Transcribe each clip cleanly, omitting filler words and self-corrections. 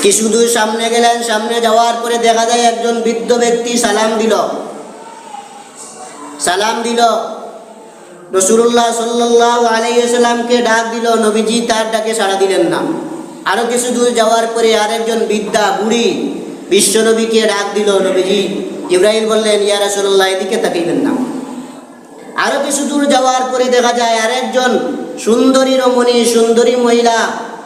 কিছু দূর সামনে গেলেন, সামনে যাওয়ার পরে দেখা যায় একজন বৃদ্ধ ব্যক্তি সালাম দিল। রাসূলুল্লাহ সাল্লাল্লাহু আলাইহি ওয়াসাল্লামকে ডাক দিল, নবীজি তার ডাকে সাড়া দিলেন না। আরো কিছু দূর যাওয়ার পরে আরেকজন বৃদ্ধা বুড়ি বিশ্বনবীকে ডাক দিল, নবীজি জিবরাইল বললেন, ইয়া রাসূলুল্লাহ এদিকে তাকাইবেন না। আরো কিছু দূর যাওয়ার পরে দেখা যায় আরেকজন সুন্দরী রমণী, সুন্দরী মহিলা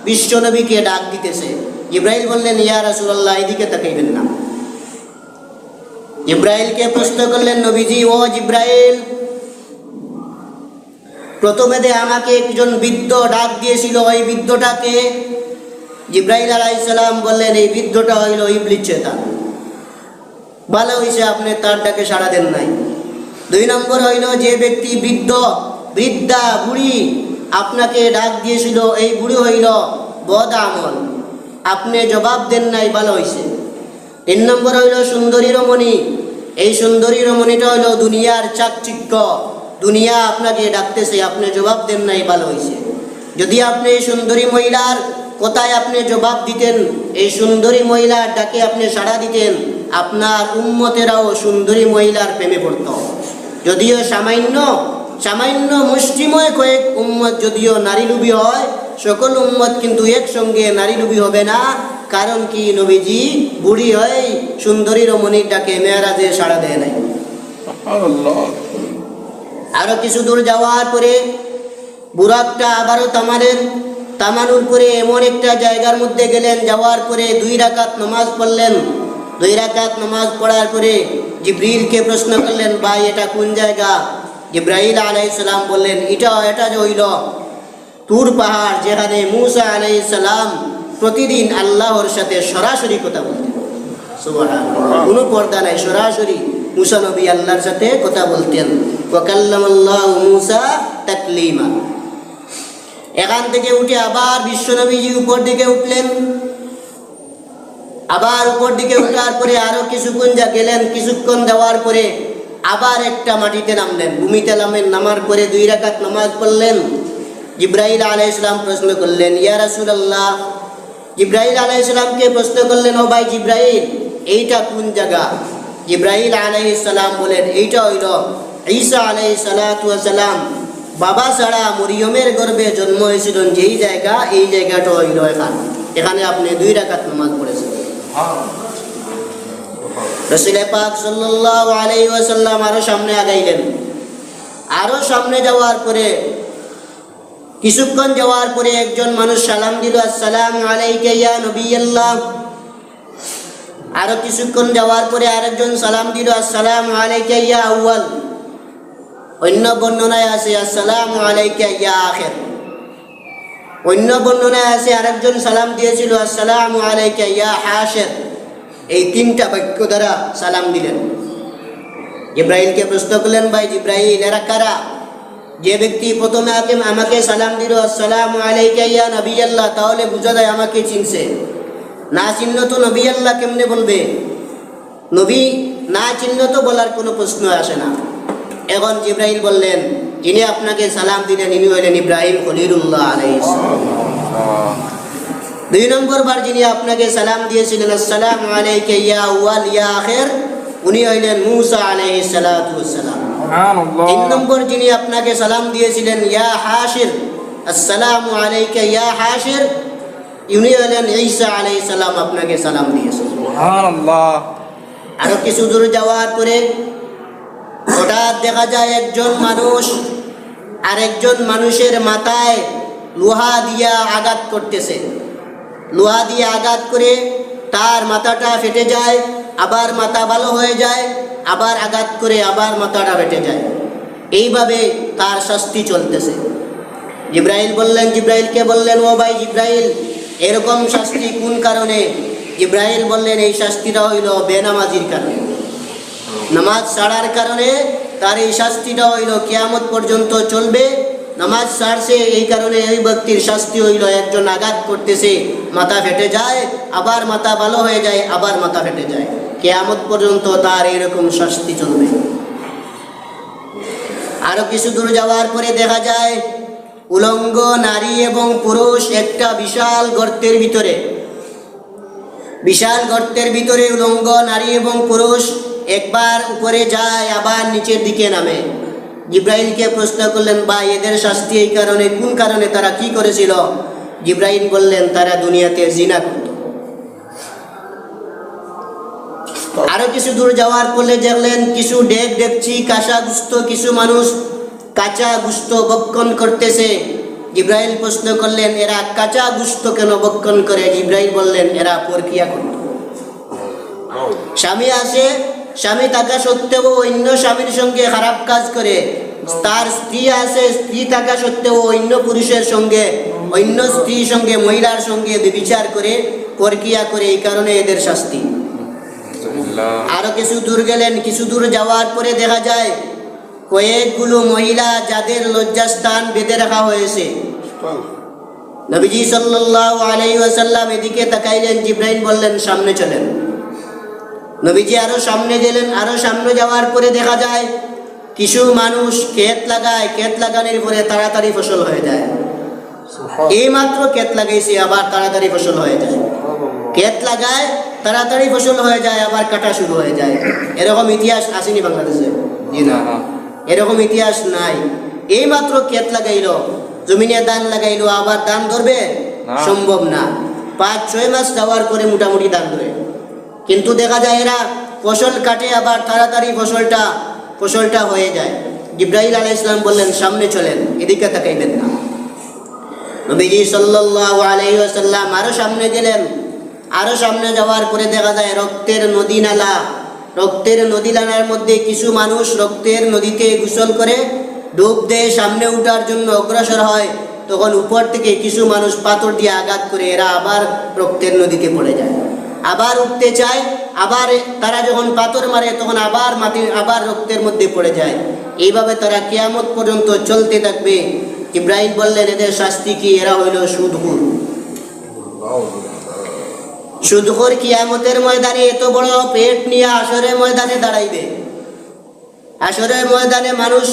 বিশ্বনবীকে ডাক দিতেছে। জিবরাইল বললেন, ইয়া রাসূলুল্লাহ এদিকে তাকাইবেন না। জিবরাইলকে প্রশ্ন করলেন, নবীজি ও জিবরাইল, প্রথমে আমাকে একজন বৃদ্ধ ডাক দিয়েছিল, ওই বৃদ্ধটাকে? জিবরাইল আলাইহিস সালাম বললেন, এই বৃদ্ধটা হইল ইবলিস শয়তান। ভালো হইছে আপনি তার ডাকে সাড়া দেন নাই। 2 নম্বর হইল, যে ব্যক্তি বৃদ্ধা বুড়ি আপনাকে ডাক দিয়েছিল, এই বুড়ি হইল বদ আমল, আপনি জবাব দেন নাই, ভালো হইছে। 3 নম্বর হইল সুন্দরী রমণী, এই সুন্দরী রমণীটা হইল দুনিয়ার চাকচিক্য, দুনিয়া আপনাকে ডাকতেছে, আপনি জবাব দেন নাই, ভালো হইছে। যদি আপনি এই সুন্দরী মহিলার কথায় আপনি জবাব দিতেন, এই সুন্দরী মহিলার ডাকে আপনি সাড়া দিতেন, আপনার উম্মতেরাও সুন্দরী মহিলার প্রেমে পড়ত। যদিও সামান্য মুষ্টিময় কয়েক উম্মত যদিও নারীলোভী হয়, সকল উম্মত কিন্তু একসঙ্গে নারীলোভী হবে না। কারণ কি, নবীজি বুড়ি হয়ে সুন্দরী রমণীর ডাকে মেরাজে সাড়া দেয় নাই। আরো কিছু দূর যাওয়ার পরে বুরাকটা আবারও তামানোর পরে এমন একটা জায়গার মধ্যে গেলেন। যাওয়ার পরে 2 রাকাত নামাজ পড়লেন। 2 রাকাত নামাজ পড়ার পরে জিবরিলকে প্রশ্ন করলেন, ভাই এটা কোন জায়গা? জিবরাইল আলাইহিস সালাম বললেন, এটা যে হইল তুর পাহাড়, যেখানে মূসা আলাইহিস সালাম প্রতিদিন আল্লাহর সাথে সরাসরি কথা বলতেন। সুবহানাল্লাহ, কোনো পর্দা নাই, সরাসরি মূসা নবী আল্লাহর সাথে কথা বলতেন। ওয়া কাল্লামাল্লাহু মূসা তাকলিমা। এখান থেকে উঠে আবার বিশ্বনবীজি উপর দিকে উঠলেন। আবার উপর দিকে উঠার পরে আরো কিছুক্ষণ যাওয়ার পরে আবার একটা মাটিতে নামলেন, ভূমিতে নামার পরে 2 রাকাত নামাজ পড়লেন। জিবরাইল আলাইহিস সালাম প্রশ্ন করলেন, ইয়া রাসূলুল্লাহ, জিবরাইল আলাইহিস সালামকে প্রশ্ন করলেন, ও ভাই জিবরাইল এইটা কোন জায়গা? জিবরাইল আলাইহিস সালাম বলেন, এইটা হইল ঈসা আলাইহিস সালাতু ওয়াস সালাম বাবা ছাড়া মরিয়মের গর্ভে জন্ম হয়েছিলেন যেই জায়গা, এই জায়গাটা হইল এখানে আপনি 2 রাকাত নামাজ পড়েছেন। রাসূল পাক সাল্লাল্লাহু আলাইহি ওয়াসাল্লাম আরো সামনে আগাইলেন। আরো সামনে যাওয়ার পরে কিছুক্ষণ যাওয়ার পরে একজন মানুষ সালাম দিল, আসসালামু আলাইকা ইয়া নবিয়াল্লাহ। আরো কিছুক্ষণ যাওয়ার পরে আরেকজন সালাম দিল, আসসালামু আলাইকা ইয়া আউয়াল। অন্য বর্ণনায় আছে আসসালামু আলাইকা ইয়া আখির। অন্য বর্ণনায় আছে আরেকজন সালাম দিয়েছিল, আসসালামু আলাইকা ইয়া হাশির। এই 3টা বাক্য দ্বারা সালাম দিলেন। জিবরাইলকে প্রশ্ন করলেন, ভাই জিবরাইল এরা কারা? যে ব্যক্তি প্রথমে আমাকে সালাম দিল, আসসালামু আলাইকা ইয়া নবিয়াল্লাহ, তাহলে বুঝা যায় আমাকে চিনছে। না চিনল তো নবী আল্লাহ কেমনে বলবে? নবী না চিনল তো বলার কোনো প্রশ্ন আসে না। এখন জিবরাইল বললেন, যিনি আপনাকে সালাম দিলেন ইনি হলেন ইব্রাহিম খলিলুল্লাহ আলাইহিস সালাম। 2 নম্বর বার যিনি আপনাকে সালাম দিয়েছিলেন, আসসালামু আলাইকা ইয়া আউয়াল ইয়া আখির, উনি হলেন মূসা আলাইহিস সালাতু ওয়াস সালাম। সুবহানাল্লাহ। 3 নম্বর যিনি আপনাকে সালাম দিয়েছিলেন, ইয়া হাশির, আসসালামু আলাইকা ইয়া হাশির, উনি হলেন ঈসা আলাইহিস সালাম আপনাকে সালাম দিয়েছেন। সুবহানাল্লাহ। আরো কিছু দূর যাওয়ার পরে হঠাৎ দেখা যায় একজন মানুষ আরেকজন মানুষের মাথায় লোহা দিয়া আঘাত করতেছে। লোহা দিয়ে আঘাত করে তার মাথাটা ফেটে যায়, আবার মাথা ভালো হয়ে যায়, আবার আঘাত করে আবার মাথাটা ফেটে যায়। এইভাবে তার শাস্তি চলতেছে। জিবরাইলকে বললেন, ও ভাই জিবরাইল এরকম শাস্তি কোন কারণে? জিবরাইল বললেন, এই শাস্তিটা হইল বেনামাজির কারণে, নামাজ ছাড়ার কারণে তার এই শাস্তিটা হইল কিয়ামত পর্যন্ত চলবে। নামাজ ছাড়ছে এই কারণে এই ব্যক্তির শাস্তি হইল, একজন আঘাত করতেছে মাথা ফেটে যায়, আবার মাথা ভালো হয়ে যায়, আবার মাথা ফেটে যায়, কিয়ামত পর্যন্ত তার এইরকম শাস্তি চলবে। আরো কিছু দূর যাওয়ার পরে দেখা যায় উলঙ্গ নারী এবং পুরুষ একটা বিশাল গর্তের ভিতরে। বিশাল গর্তের ভিতরে উলঙ্গ নারী এবং পুরুষ একবার উপরে যায় আবার নিচের দিকে নামে। জিব্রাইলকে প্রশ্ন করলেন, ভাই এদের শাস্তি এই কারণে, কোন কারণে, তারা কি করেছিল? জিব্রাইল বললেন, তারা দুনিয়াতে জিনা করত। আরো কিছু দূর যাওয়ার পরে দেখলেন কিছু ডেক ডেকচি কাঁচা গুস্ত, কিছু মানুষ কাঁচা গুস্ত ভক্ষণ করতেছে। জিব্রাইল প্রশ্ন করলেন, এরা কাঁচা গুস্ত কেন ভক্ষণ করে? জিব্রাইল বললেন, এরা প্রক্রিয়া করত। স্বামী আসে, স্বামী থাকা সত্ত্বেও অন্য স্বামীর সঙ্গে খারাপ কাজ করে। তার স্ত্রী আসে, স্ত্রী থাকা সত্ত্বেও অন্য পুরুষের সঙ্গে, অন্য স্ত্রীর সঙ্গে, মহিলার সঙ্গে বিচার করে, প্রক্রিয়া করে। এই কারণে এদের শাস্তি। আরো কিছু দূর গেলেন, কিছু দূর যাওয়ার পরে দেখা যায় কয়েকগুলো মহিলা যাদের লজ্জাস্থান বেঁধে রাখা হয়েছে। নবীজি সাল্লাল্লাহু আলাইহি ওয়াসাল্লাম এদিকে তাকাইলেন, জিব্রাইল বললেন, সামনে চলেন। নবীজি আরো সামনে গেলেন। আরো সামনে যাওয়ার পরে দেখা যায় কিছু মানুষ ক্ষেত লাগায়, ক্ষেত লাগানোর পরে তাড়াতাড়ি ফসল হয়ে যায়। এই মাত্র ক্ষেত লাগাইছে, আবার তাড়াতাড়ি ফসল হয়ে যায়। ক্ষেত লাগায়, তাড়াতাড়ি ফসল হয়ে যায়, আবার কাটা শুরু হয়ে যায়। এরকম ইতিহাস আসেনি বাংলাদেশে? জি না, এরকম ইতিহাস নাই। এই মাত্র ক্ষেত লাগাইলো, জমিনে ধান লাগাইলো, আবার ধান ধরবে? সম্ভব না। 5-6 মাস যাওয়ার পরে মোটামুটি ধান ধরে। কিন্তু দেখা যায় এরা ফসল কাটে, আবার তাড়াতাড়ি ফসলটা হয়ে যায়। জিব্রাইল আলাইহিস সালাম বললেন, সামনে চলেন, এদিকে তাকাইবেন না। নবীজি সাল্লাল্লাহু আলাইহি ওয়াসাল্লাম আরো সামনে গেলেন। আরো সামনে যাওয়ার পরে দেখা যায় রক্তের নদী নালা। রক্তের নদী নালার মধ্যে কিছু মানুষ রক্তের নদীতে গোসল করে ডুব দিয়ে সামনে উঠার জন্য অগ্রসর হয়। তখন উপর থেকে কিছু মানুষ পাথর দিয়ে আঘাত করে এরা আবার রক্তের নদীতে পড়ে যায়। আবার উঠতে চায়, আবার তারা যখন পাথর মারে তখন আবার রক্তের মধ্যে পড়ে যায়। এইভাবে তারা কিয়ামত পর্যন্ত চলতে থাকবে। ইব্রাহিম বললেন, এদের শাস্তি কি? এরা হইল সুদখোর। সুদখোর কিয়ামতের ময়দানে এত বড় পেট নিয়ে হাশরের ময়দানে দাঁড়াইবে। হাশরের ময়দানে মানুষ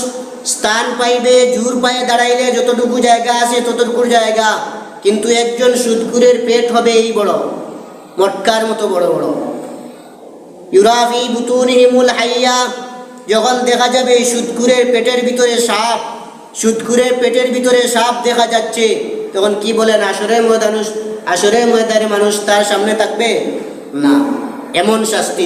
স্থান পাইবে, জোর পায়ে দাঁড়াইলে যতটুকু জায়গা আছে ততটুকুর জায়গা। কিন্তু একজন সুদখোরের পেট হবে এই বড়, মটকার মতো বড় বড়। ইউরাফি বুতুনিহিমুল হাইয়া, যখন দেখা যাবে সুদখোরের পেটের ভিতরে সাপ, সুদখোরের পেটের ভিতরে সাপ দেখা যাচ্ছে, তখন কি বলেন? হাশরের ময়দানে মানুষ তার সামনে থাকবে না। এমন শাস্তি।